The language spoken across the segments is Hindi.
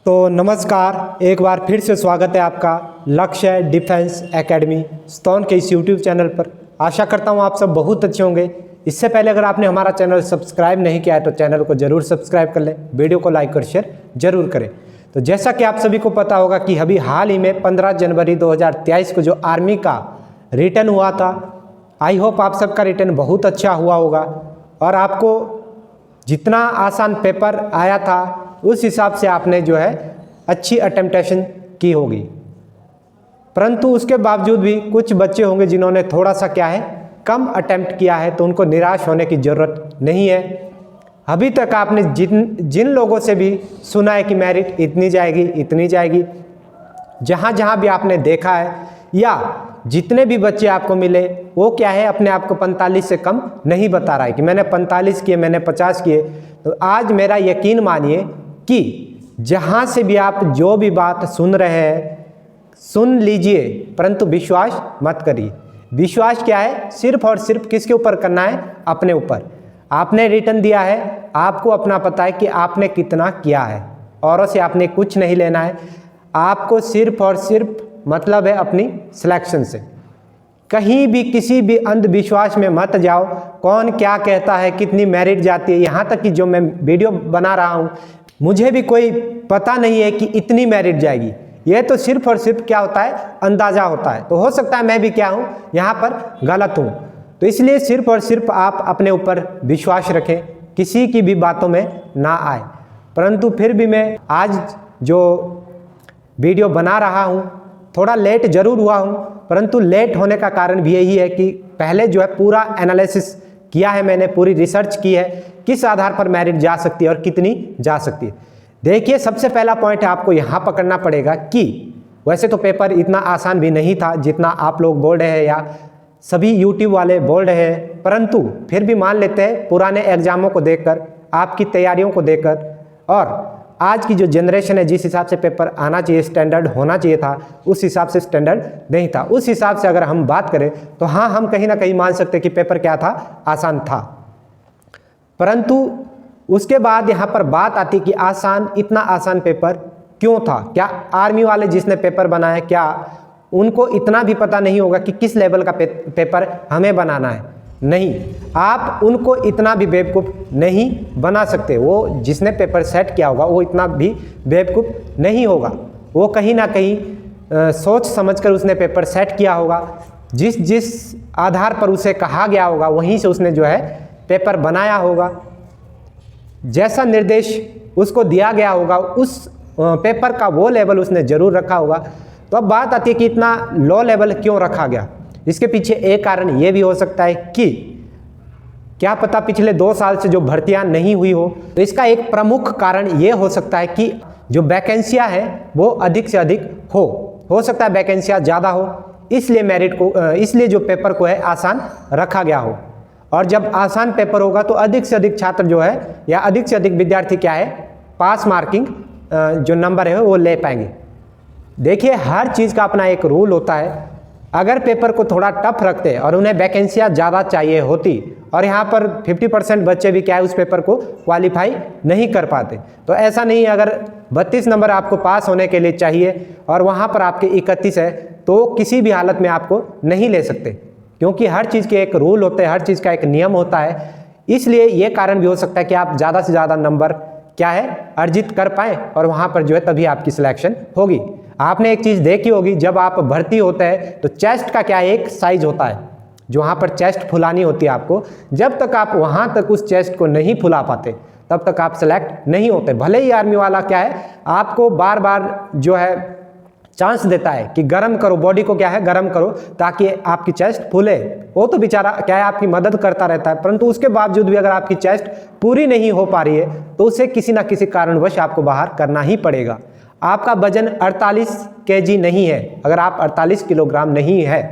तो नमस्कार, एक बार फिर से स्वागत है आपका लक्ष्य डिफेंस एकेडमी स्तौन के इस यूट्यूब चैनल पर। आशा करता हूँ आप सब बहुत अच्छे होंगे। इससे पहले अगर आपने हमारा चैनल सब्सक्राइब नहीं किया है तो चैनल को जरूर सब्सक्राइब कर लें, वीडियो को लाइक और शेयर जरूर करें। तो जैसा कि आप सभी को पता होगा कि अभी हाल ही में 15 जनवरी 2023 को जो आर्मी का रिटर्न हुआ था, आई होप आप सबका रिटर्न बहुत अच्छा हुआ होगा और आपको जितना आसान पेपर आया था उस हिसाब से आपने जो है अच्छी अटेम्प्टेशन की होगी। परंतु उसके बावजूद भी कुछ बच्चे होंगे जिन्होंने थोड़ा सा क्या है कम अटेम्प्ट किया है, तो उनको निराश होने की ज़रूरत नहीं है। अभी तक आपने जिन लोगों से भी सुना है कि मेरिट इतनी जाएगी, जहाँ जहाँ भी आपने देखा है या जितने भी बच्चे आपको मिले वो क्या है अपने आप को 45 से कम नहीं बता रहा है कि मैंने 45 किए, मैंने 50 किए। तो आज मेरा यकीन मानिए कि जहाँ से भी आप जो भी बात सुन रहे हैं सुन लीजिए, परंतु विश्वास मत करिए। विश्वास क्या है, सिर्फ और सिर्फ किसके ऊपर करना है, अपने ऊपर। आपने रिटर्न दिया है, आपको अपना पता है कि आपने कितना किया है, औरों से आपने कुछ नहीं लेना है। आपको सिर्फ और सिर्फ मतलब है अपनी सिलेक्शन से। कहीं भी किसी भी अंधविश्वास में मत जाओ, कौन क्या कहता है, कितनी मेरिट जाती है। यहाँ तक कि जो मैं वीडियो बना रहा हूँ मुझे भी कोई पता नहीं है कि इतनी मेरिट जाएगी। यह तो सिर्फ और सिर्फ क्या होता है, अंदाज़ा होता है। तो हो सकता है मैं भी क्या हूँ यहाँ पर गलत हूँ। तो इसलिए सिर्फ और सिर्फ आप अपने ऊपर विश्वास रखें, किसी की भी बातों में ना आए। परंतु फिर भी मैं आज जो वीडियो बना रहा हूँ थोड़ा लेट ज़रूर हुआ हूँ, परंतु लेट होने का कारण भी यही है कि पहले जो है पूरा एनालिसिस किया है, मैंने पूरी रिसर्च की है किस आधार पर मेरिट जा सकती है और कितनी जा सकती है। देखिए, सबसे पहला पॉइंट आपको यहाँ पकड़ना पड़ेगा कि वैसे तो पेपर इतना आसान भी नहीं था जितना आप लोग बोल रहे हैं या सभी यूट्यूब वाले बोल रहे हैं, परंतु फिर भी मान लेते हैं पुराने एग्जामों को देखकर, आपकी तैयारियों को देखकर और आज की जो जनरेशन है जिस हिसाब से पेपर आना चाहिए, स्टैंडर्ड होना चाहिए था, उस हिसाब से स्टैंडर्ड नहीं था। उस हिसाब से अगर हम बात करें तो हाँ, हम कहीं ना कहीं मान सकते हैं कि पेपर क्या था, आसान था। परंतु उसके बाद यहाँ पर बात आती कि इतना आसान पेपर क्यों था। क्या आर्मी वाले जिसने पेपर बनाया क्या उनको इतना भी पता नहीं होगा कि किस लेवल का पेपर हमें बनाना है? नहीं, आप उनको इतना भी बेवकूफ़ नहीं बना सकते। वो जिसने पेपर सेट किया होगा वो इतना भी बेवकूफ़ नहीं होगा। वो कहीं ना कहीं सोच समझकर उसने पेपर सेट किया होगा। जिस आधार पर उसे कहा गया होगा वहीं से उसने जो है पेपर बनाया होगा। जैसा निर्देश उसको दिया गया होगा उस पेपर का वो लेवल उसने ज़रूर रखा होगा। तो अब बात आती है कि इतना लो लेवल क्यों रखा गया। इसके पीछे एक कारण ये भी हो सकता है कि क्या पता पिछले 2 साल से जो भर्तियां नहीं हुई हो। तो इसका एक प्रमुख कारण ये हो सकता है कि जो वैकेंसियां हैं वो अधिक से अधिक हो सकता है वैकेंसियां ज़्यादा हो, इसलिए जो पेपर को है आसान रखा गया हो। और जब आसान पेपर होगा तो अधिक से अधिक छात्र जो है या अधिक से अधिक विद्यार्थी क्या है, पास मार्किंग जो नंबर है वो ले पाएंगे। देखिए, हर चीज़ का अपना एक रूल होता है। अगर पेपर को थोड़ा टफ रखते और उन्हें वैकेंसियाँ ज़्यादा चाहिए होती और यहाँ पर 50% बच्चे भी क्या है उस पेपर को क्वालिफाई नहीं कर पाते, तो ऐसा नहीं है। अगर 32 नंबर आपको पास होने के लिए चाहिए और वहाँ पर आपके 31 है तो किसी भी हालत में आपको नहीं ले सकते, क्योंकि हर चीज़ के एक रूल होते हैं, हर चीज़ का एक नियम होता है। इसलिए ये कारण भी हो सकता है कि आप ज़्यादा से ज़्यादा नंबर क्या है अर्जित कर पाएँ और वहाँ पर जो है तभी आपकी सिलेक्शन होगी। आपने एक चीज़ देखी होगी, जब आप भर्ती होते हैं तो चेस्ट का क्या एक साइज होता है, जो वहाँ पर चेस्ट फुलानी होती है आपको। जब तक आप वहाँ तक उस चेस्ट को नहीं फुला पाते तब तक आप सेलेक्ट नहीं होते। भले ही आर्मी वाला क्या है आपको बार बार जो है चांस देता है कि गर्म करो, बॉडी को क्या है गर्म करो ताकि आपकी चेस्ट फूले। वो तो बेचारा क्या है आपकी मदद करता रहता है, परंतु उसके बावजूद भी अगर आपकी चेस्ट पूरी नहीं हो पा रही है तो उसे किसी ना किसी कारणवश आपको बाहर करना ही पड़ेगा। आपका वजन 48 kg नहीं है, अगर आप 48 किलोग्राम नहीं है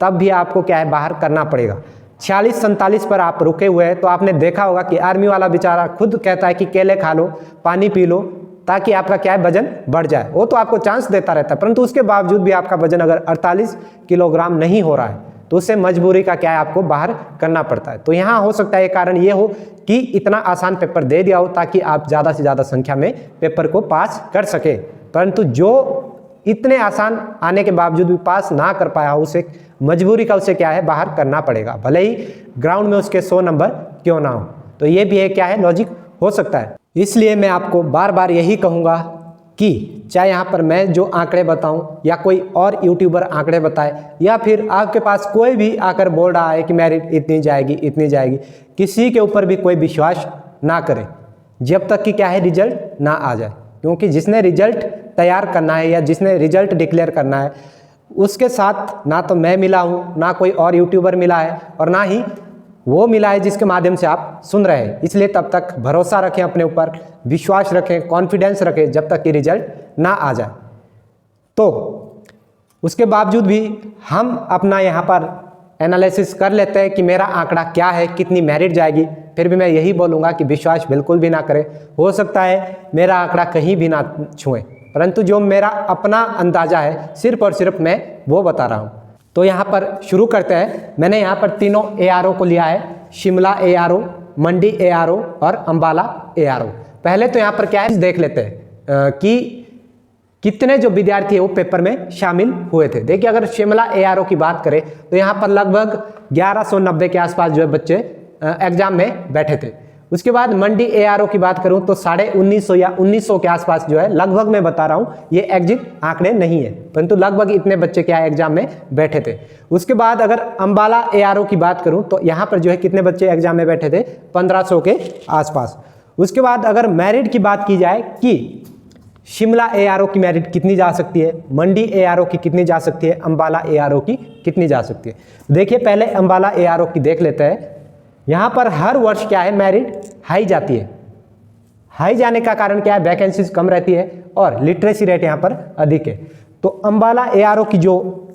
तब भी आपको क्या है बाहर करना पड़ेगा। 46-47 पर आप रुके हुए हैं तो आपने देखा होगा कि आर्मी वाला बेचारा खुद कहता है कि केले खा लो, पानी पी लो ताकि आपका क्या है वजन बढ़ जाए। वो तो आपको चांस देता रहता है, परंतु उसके बावजूद भी आपका वजन अगर 48 किलोग्राम नहीं हो रहा है तो उससे मजबूरी का क्या है, आपको बाहर करना पड़ता है। तो यहाँ हो सकता है कारण ये हो कि इतना आसान पेपर दे दिया हो ताकि आप ज़्यादा से ज़्यादा संख्या में पेपर को पास कर सके, परंतु जो इतने आसान आने के बावजूद भी पास ना कर पाया हो उसे मजबूरी का उसे क्या है, बाहर करना पड़ेगा, भले ही ग्राउंड में उसके 100 नंबर क्यों ना हो। तो ये भी एक क्या है, लॉजिक हो सकता है। इसलिए मैं आपको बार बार यही कहूँगा कि चाहे यहाँ पर मैं जो आंकड़े बताऊं या कोई और यूट्यूबर आंकड़े बताए या फिर आपके पास कोई भी आकर बोल रहा है कि मेरिट इतनी जाएगी, किसी के ऊपर भी कोई विश्वास ना करें जब तक कि क्या है, रिजल्ट ना आ जाए। क्योंकि जिसने रिजल्ट तैयार करना है या जिसने रिजल्ट डिक्लेयर करना है उसके साथ ना तो मैं मिला हूँ, ना कोई और यूट्यूबर मिला है और ना ही वो मिला है जिसके माध्यम से आप सुन रहे हैं। इसलिए तब तक भरोसा रखें अपने ऊपर, विश्वास रखें, कॉन्फिडेंस रखें जब तक कि रिजल्ट ना आ जाए। तो उसके बावजूद भी हम अपना यहाँ पर एनालिसिस कर लेते हैं कि मेरा आंकड़ा क्या है, कितनी मेरिट जाएगी, फिर भी मैं यही बोलूँगा कि विश्वास बिल्कुल भी ना करें। हो सकता है मेरा आंकड़ा कहीं भी ना छुए, परंतु जो मेरा अपना अंदाज़ा है सिर्फ और सिर्फ मैं वो बता रहा हूँ। तो यहाँ पर शुरू करते हैं। मैंने यहाँ पर तीनों ARO को लिया है, शिमला ARO, मंडी ARO और अंबाला ARO। पहले तो यहाँ पर क्या है देख लेते हैं कि कितने जो विद्यार्थी है वो पेपर में शामिल हुए थे। देखिए अगर शिमला ARO की बात करें तो यहाँ पर लगभग 1190 के आसपास जो है बच्चे एग्जाम में बैठे थे। उसके बाद मंडी ARO की बात करूं तो 1950 या 1900 के आसपास जो है, लगभग मैं बता रहा हूं, ये एग्जिट आंकड़े नहीं है, परंतु लगभग इतने बच्चे क्या है एग्जाम में बैठे थे। उसके बाद अगर अंबाला ARO की बात करूं तो यहाँ पर जो है कितने बच्चे एग्जाम में बैठे थे, 1500 के आसपास। उसके बाद अगर मेरिट की बात की जाए कि शिमला ARO की मेरिट कितनी जा सकती है, मंडी ARO की कितनी जा सकती है, अंबाला ARO की कितनी जा सकती है। देखिए पहले अंबाला ARO की देख लेते हैं। यहाँ पर हर वर्ष क्या है, मेरिट हाई जाती है। हाई जाने का कारण क्या है, वैकेंसीज कम रहती है और लिटरेसी रेट यहाँ पर अधिक है। तो अंबाला ARO की जो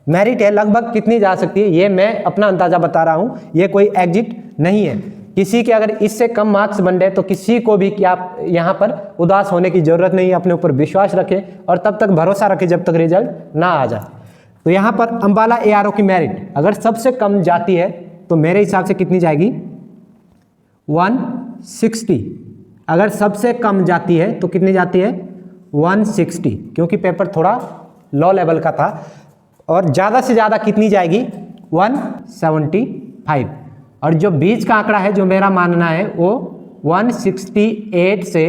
मेरिट है लगभग कितनी जा सकती है, ये मैं अपना अंदाज़ा बता रहा हूँ, ये कोई एग्जिट नहीं है। किसी के अगर इससे कम मार्क्स बन रहे तो किसी को भी क्या यहाँ पर उदास होने की ज़रूरत नहीं है। अपने ऊपर विश्वास रखें और तब तक भरोसा रखें जब तक रिजल्ट ना आ जाए। तो यहाँ पर अंबाला ARO की मेरिट अगर सबसे कम जाती है तो मेरे हिसाब से कितनी जाएगी, 160। अगर सबसे कम जाती है तो कितनी जाती है, 160, क्योंकि पेपर थोड़ा लो लेवल का था। और ज़्यादा से ज़्यादा कितनी जाएगी, 175। और जो बीच का आंकड़ा है जो मेरा मानना है वो 168 से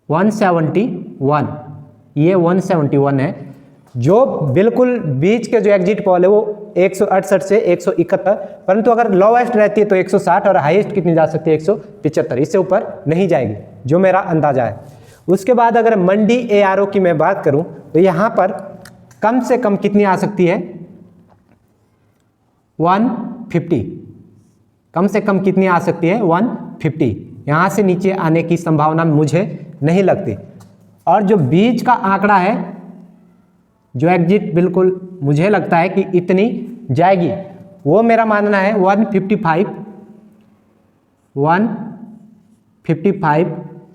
171, ये 171 है। जो बिल्कुल बीच के जो एग्जिट पोल है वो 168 से 171, परंतु अगर लोवेस्ट रहती है तो 160 और हाईएस्ट कितनी जा सकती है, 175। इससे ऊपर नहीं जाएगी जो मेरा अंदाजा है। उसके बाद अगर मंडी ARO की मैं बात करूं तो यहाँ पर कम से कम कितनी आ सकती है, 150। कम से कम कितनी आ सकती है, 150। यहाँ से नीचे आने की संभावना मुझे नहीं लगती। और जो बीच का आंकड़ा है, जो एग्जिट बिल्कुल मुझे लगता है कि इतनी जाएगी, वो मेरा मानना है 155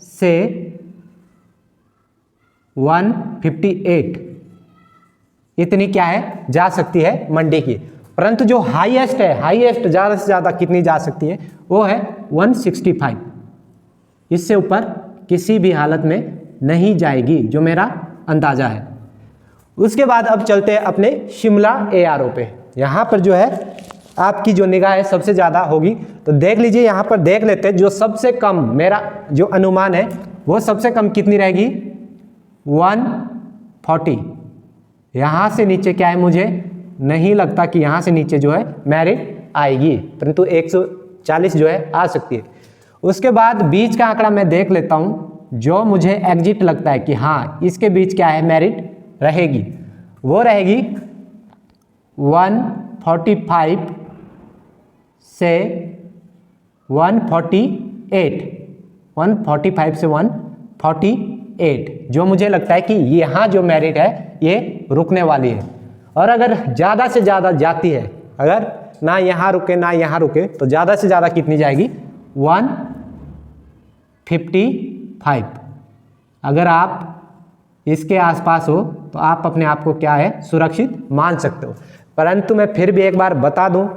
से 158, इतनी क्या है जा सकती है मंडी की। परंतु जो हाईएस्ट है, हाईएस्ट ज़्यादा से ज़्यादा कितनी जा सकती है, वो है 165। इससे ऊपर किसी भी हालत में नहीं जाएगी जो मेरा अंदाज़ा है। उसके बाद अब चलते हैं अपने शिमला ARO पे। यहाँ पर जो है आपकी जो निगाह है सबसे ज़्यादा होगी, तो देख लीजिए। यहाँ पर देख लेते हैं जो सबसे कम, मेरा जो अनुमान है वो सबसे कम कितनी रहेगी, 140। यहाँ से नीचे क्या है, मुझे नहीं लगता कि यहाँ से नीचे जो है मेरिट आएगी, परंतु 140 जो है आ सकती है। उसके बाद बीच का आंकड़ा मैं देख लेता हूँ, जो मुझे एग्जिट लगता है कि हाँ इसके बीच क्या है मेरिट रहेगी, वो रहेगी 145 से 148, 145 से 148, जो मुझे लगता है कि यहाँ जो मेरिट है ये रुकने वाली है। और अगर ज़्यादा से ज़्यादा जाती है, अगर ना यहाँ रुके ना यहाँ रुके, तो ज़्यादा से ज़्यादा कितनी जाएगी, 155। अगर आप इसके आसपास हो तो आप अपने आप को क्या है, सुरक्षित मान सकते हो। परंतु मैं फिर भी एक बार बता दूं,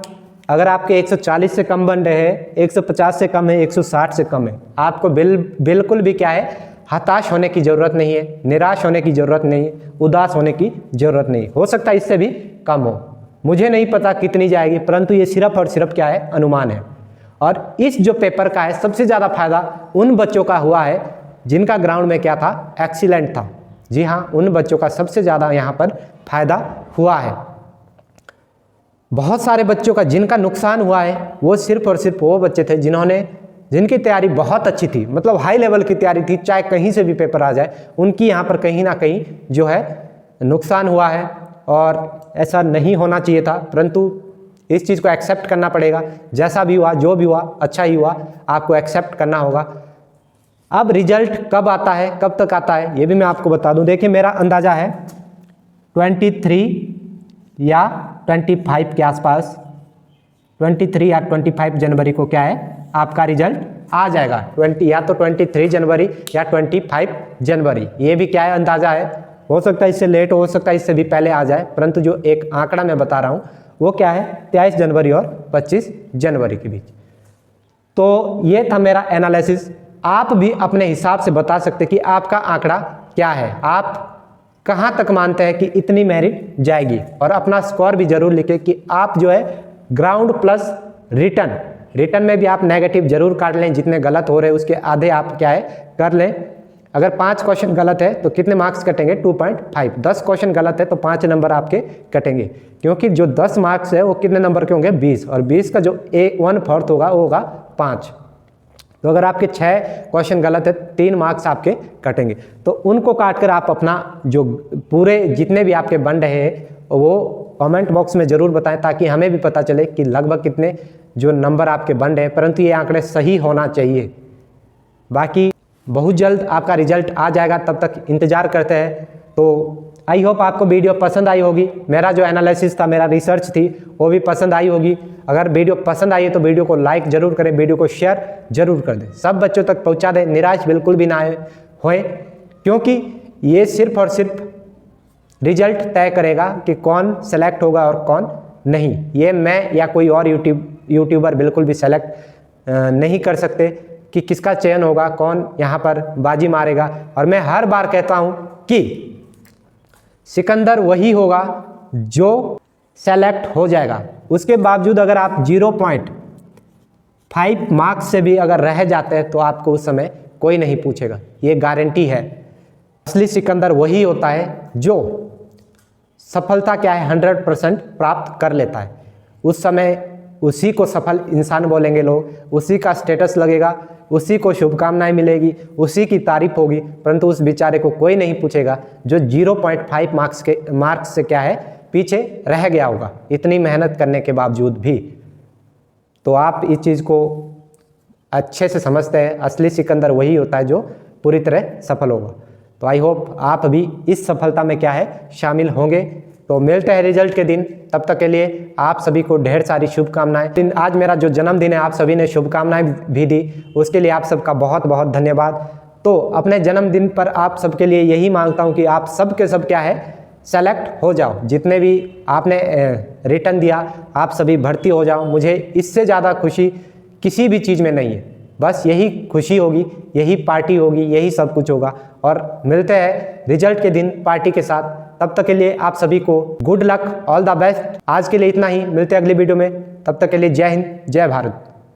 अगर आपके 140 से कम बन रहे हैं, 150 से कम है, 160 से कम है, आपको बिल्कुल भी क्या है, हताश होने की ज़रूरत नहीं है, निराश होने की ज़रूरत नहीं है, उदास होने की ज़रूरत नहीं। हो सकता है इससे भी कम हो, मुझे नहीं पता कितनी जाएगी, परंतु ये सिर्फ और सिर्फ क्या है, अनुमान है। और इस जो पेपर का है सबसे ज़्यादा फायदा उन बच्चों का हुआ है जिनका ग्राउंड में क्या था, एक्सीलेंट था। जी हाँ, उन बच्चों का सबसे ज़्यादा यहाँ पर फायदा हुआ है। बहुत सारे बच्चों का जिनका नुकसान हुआ है वो सिर्फ और सिर्फ वो बच्चे थे जिनकी तैयारी बहुत अच्छी थी, मतलब हाई लेवल की तैयारी थी, चाहे कहीं से भी पेपर आ जाए, उनकी यहाँ पर कहीं ना कहीं जो है नुकसान हुआ है। और ऐसा नहीं होना चाहिए था, परंतु इस चीज़ को एक्सेप्ट करना पड़ेगा। जैसा भी हुआ, जो भी हुआ, अच्छा ही हुआ, आपको एक्सेप्ट करना होगा। अब रिजल्ट कब आता है, कब तक आता है, ये भी मैं आपको बता दूं। देखिए मेरा अंदाज़ा है 23 या 25 के आसपास, 23 या 25 जनवरी को क्या है, आपका रिजल्ट आ जाएगा। 20 या तो 23 जनवरी या 25 जनवरी, ये भी क्या है, अंदाज़ा है। हो सकता है इससे लेट, हो सकता है इससे भी पहले आ जाए, परंतु जो एक आंकड़ा मैं बता रहा हूँ वो क्या है, 23 जनवरी और 25 जनवरी के बीच। तो ये था मेरा एनालिसिस। आप भी अपने हिसाब से बता सकते कि आपका आंकड़ा क्या है, आप कहाँ तक मानते हैं कि इतनी मेरिट जाएगी, और अपना स्कोर भी जरूर लिखें कि आप जो है ग्राउंड प्लस रिटर्न में भी आप नेगेटिव जरूर काट लें। जितने गलत हो रहे हैं उसके आधे आप क्या है कर लें। अगर 5 क्वेश्चन गलत है तो कितने मार्क्स कटेंगे, 2.5। 10 क्वेश्चन गलत है तो 5 नंबर आपके कटेंगे, क्योंकि जो 10 मार्क्स है वो कितने नंबर के होंगे, 20, और 20 का जो 1/4 होगा वो होगा 5। तो अगर आपके 6 क्वेश्चन गलत है, 3 मार्क्स आपके कटेंगे। तो उनको काट कर आप अपना जो पूरे जितने भी आपके बन रहे हैं वो कमेंट बॉक्स में ज़रूर बताएं, ताकि हमें भी पता चले कि लगभग कितने जो नंबर आपके बन रहे हैं। परंतु ये आंकड़े सही होना चाहिए। बाकी बहुत जल्द आपका रिजल्ट आ जाएगा, तब तक इंतज़ार करते हैं। तो आई होप आपको वीडियो पसंद आई होगी। मेरा जो एनालिसिस था, मेरा रिसर्च थी, वो भी पसंद आई होगी। अगर वीडियो पसंद आई है तो वीडियो को लाइक जरूर करें, वीडियो को शेयर जरूर कर दें, सब बच्चों तक पहुंचा दें। निराश बिल्कुल भी ना होए, क्योंकि ये सिर्फ और सिर्फ रिजल्ट तय करेगा कि कौन सेलेक्ट होगा और कौन नहीं। ये मैं या कोई और यूट्यूबर बिल्कुल भी सेलेक्ट नहीं कर सकते कि किसका चयन होगा, कौन यहाँ पर बाजी मारेगा। और मैं हर बार कहता हूँ कि सिकंदर वही होगा जो सेलेक्ट हो जाएगा। उसके बावजूद अगर आप 0.5 मार्क्स से भी अगर रह जाते हैं तो आपको उस समय कोई नहीं पूछेगा, ये गारंटी है। असली सिकंदर वही होता है जो सफलता क्या है 100% प्राप्त कर लेता है। उस समय उसी को सफल इंसान बोलेंगे लोग, उसी का स्टेटस लगेगा, उसी को शुभकामनाएं मिलेगी, उसी की तारीफ होगी। परंतु उस बेचारे को कोई नहीं पूछेगा जो 0.5 मार्क्स से क्या है पीछे रह गया होगा, इतनी मेहनत करने के बावजूद भी। तो आप इस चीज़ को अच्छे से समझते हैं, असली सिकंदर वही होता है जो पूरी तरह सफल होगा। तो आई होप आप भी इस सफलता में क्या है शामिल होंगे। तो मिलते हैं रिजल्ट के दिन, तब तक के लिए आप सभी को ढेर सारी शुभकामनाएं। आज मेरा जो जन्मदिन है, आप सभी ने शुभकामनाएं भी दी, उसके लिए आप सबका बहुत बहुत धन्यवाद। तो अपने जन्मदिन पर आप सबके लिए यही मांगता हूं कि आप सब के सब क्या है सेलेक्ट हो जाओ। जितने भी आपने रिटर्न दिया, आप सभी भर्ती हो जाओ। मुझे इससे ज़्यादा खुशी किसी भी चीज़ में नहीं है। बस यही खुशी होगी, यही पार्टी होगी, यही सब कुछ होगा। और मिलते हैं रिजल्ट के दिन पार्टी के साथ। तब तक के लिए आप सभी को good luck, all the best. आज के लिए इतना ही, मिलते हैं अगली वीडियो में। तब तक के लिए जय हिंद, जय भारत।